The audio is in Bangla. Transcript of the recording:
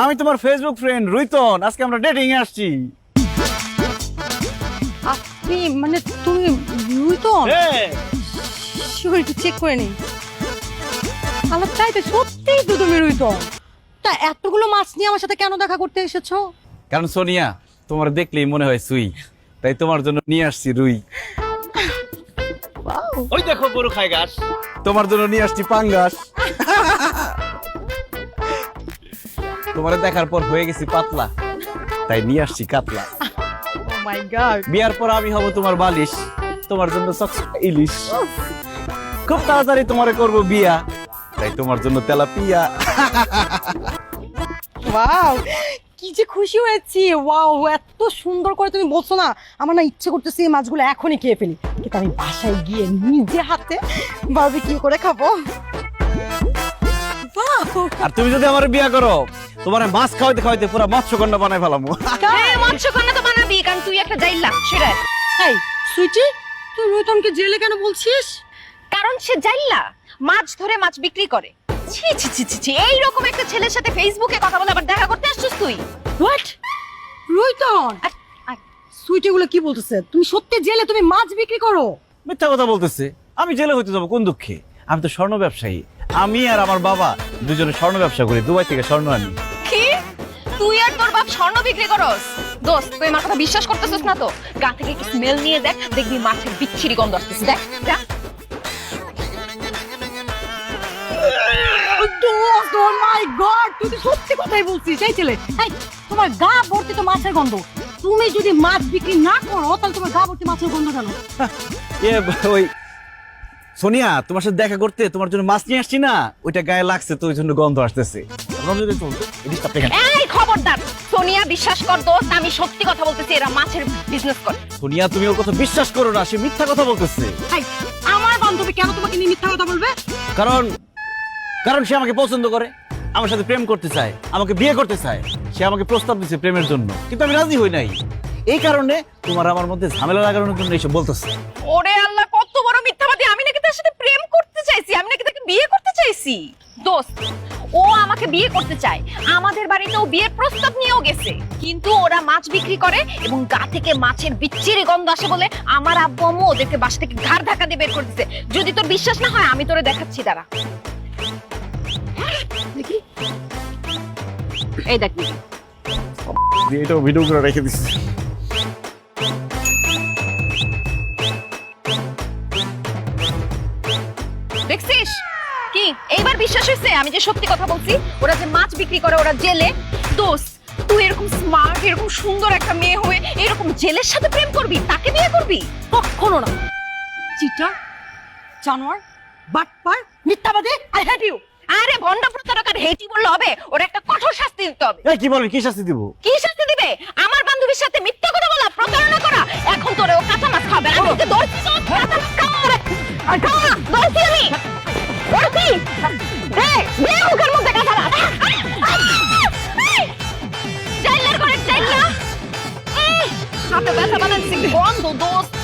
আমি তোমার ফেসবুক ফ্রেন্ড রুইতন, আজকে আমরা ডেটিং এ আসছি। আপনি মানে তুমি রুইতন? একটু চেক করে নিই। আল্লাহ, তাই তো, সত্যিই তো তুমি রুইতন। তা এতগুলো মাছ নিয়ে আমার সাথে কেন দেখা করতে এসেছো? কারণ সোনিয়া, তোমার দেখলেই মনে হয় সুই, তাই তোমার জন্য নিয়ে আসছি রুই। ওই দেখো গরু খায় ঘাস, তোমার জন্য নিয়ে আসছি পাঙ্গাস। তোমার দেখার পর হয়ে গেছি পাতলা, তাই নিয়ে আসছি কাতলা। ও মাই গড। বিয়ার পর আমি হব তোমার বালিশ, তোমার জন্য ইলিশ। খুব তাড়াতাড়ি তোমারে করব বিয়া, তাই তোমার জন্য তেলাপিয়া। ওয়াও, কি যে খুশি হয়েছি। ওয়াও, এত সুন্দর করে তুমি বলছো না, আমার না ইচ্ছে করতেছে এই মাছগুলো এখনই খেয়ে ফেলি, কিন্তু আমি বাসায় গিয়ে নিজে হাতে বারবিকিউ করে খাবো। আর তুমি যদি আমার বিয়া করো, তোমার মাছ খাওয়াইতে খাওয়াইতে পুরো মৎস্যকন্যা বানাই ফেলামু। হ্যাঁ, মৎস্যকন্যা তো বানাবি, কারণ তুই একটা জাইলা সেটা। এই সুইটি, তুই রুইতনকে জেলে কেন বলছিস? কারণ সে জাইলা, মাছ ধরে মাছ বিক্রি করে। ছি ছি ছি ছি ছি, এইরকম একটা ছেলের সাথে ফেসবুকে কথা বলে আবার দেখা করতে আসছিস তুই? হোয়াট? রুইতন, সুইটি গুলো কি বলতেছে? তুমি সত্যি জেলে তুমি মাছ বিক্রি করো? মিথ্যা কথা বলতেছে। আমি জেলে হইতে যাবো কোন দুঃখে? আমি তো স্বর্ণ ব্যবসায়ী। আমি আর আমার বাবা দুজনে স্বর্ণ ব্যবসা করি, দুবাই থেকে স্বর্ণ আনি। কি, তুই আর তোর বাপ স্বর্ণ বিক্রি করস? দোস্ত, তুই আমার কথা বিশ্বাস করতেছিস না তো? গা থেকে একটু স্মেল নিয়ে দেখ, দেখবি মাছের বিচ্ছিরি গন্ধ আসতেছে। দেখ দেখ। ও মাই গড, তুই তো সত্যি কথাই বলছিস। এই ছেলে, এই তোমার গা ভর্তি তো মাছের গন্ধ। তুমি যদি মাছ বিক্রি না করো তাহলে তোমার গা ভর্তি মাছের গন্ধ কেন? ওই সোনিয়া, তোমার সাথে দেখা করতে তোমার জন্য মাছ নিয়ে আসছি না, ওইটা গায়ে লাগছে তো ওই জন্য গন্ধ আসতেছে। এই খবরদার, সোনিয়া বিশ্বাস কর দোস্ত, আমি সত্যি কথা বলতেছি, এরা মাছের বিজনেস করে। সোনিয়া, তুমি ওর কথা বিশ্বাস করো না, সে মিথ্যা কথা বলতেছে। এই, আমার বান্ধবী কেন তোমাকে নিয়ে মিথ্যা কথা বলবে? কারণ কারণ সে আমাকে পছন্দ করে, আমার সাথে প্রেম করতে চায়, আমাকে বিয়ে করতে চায়। সে আমাকে প্রস্তাব দিচ্ছে প্রেমের জন্য, কিন্তু আমি রাজি হই নাই। এই কারণে তোমার আমার মধ্যে ঝামেলা লাগানোর জন্য এইসব বলতেছে। ওরে আল্লাহ, কত বড় মিথ্যাবাদী! আমি নাকি তার সাথে প্রেম করতে চাইছি, আমি নাকি তাকে বিয়ে করতে চাইছি। দোস্ত, ও আমাকে বিয়ে করতে চায়, আমাদের বাড়িতেও বিয়ের প্রস্তাব নিয়েও গেছে, কিন্তু ওরা মাছ বিক্রি করে এবং গা থেকে মাছের বিচ্ছিরি গন্ধ আসে বলে আমার আব্বু আম্মু ওদেরকে বাসা থেকে ঘাড় ধাক্কা দিয়ে বের করে দিছে। যদি তোর বিশ্বাস না হয়, আমি তোরে দেখাচ্ছি, দাঁড়া। দেখি, এই দেখ, এটাও ভিডিও করে রেখে দিচ্ছি। দেখছিস কি? এইবার বিশ্বাস হয়েছে আমি যে সত্যি কথা বলছি? ওরা যে মাছ বিক্রি করে, ওরা জেলে। দোস্ত, তুই এরকম স্মার্ট, এরকম সুন্দর একটা মেয়ে হয়ে এরকম জেলের সাথে প্রেম করবি, তাকে বিয়ে করবি? কখনো না। চিটার, জানোয়ার, বাটপার, মিথ্যাবাদী, আই হেট ইউ। আরে ভন্ডা প্রতারক, আর হেটি বললে হবে? ওর একটা কঠোর শাস্তি দিতে হবে। কি বলেন, কি শাস্তি দিব? কি শাস্তি দিবে? আমার বান্ধবীর সাথে মিথ্যা কথা বলা, প্রতারণা করা। এখন তোরে ও কাঁচা মাছ খাবে। আমি ওকে ধরছি, কাঁচা মাছ খাওয়া। আর খাওয়া না, ধরছি আমি। ধরছি। দে মুখের মধ্যে কাঁচা মাছ। চাইলার করে চাইলা। হাতে ব্যথা বানাচ্ছি, গন্ধ দোস্ত।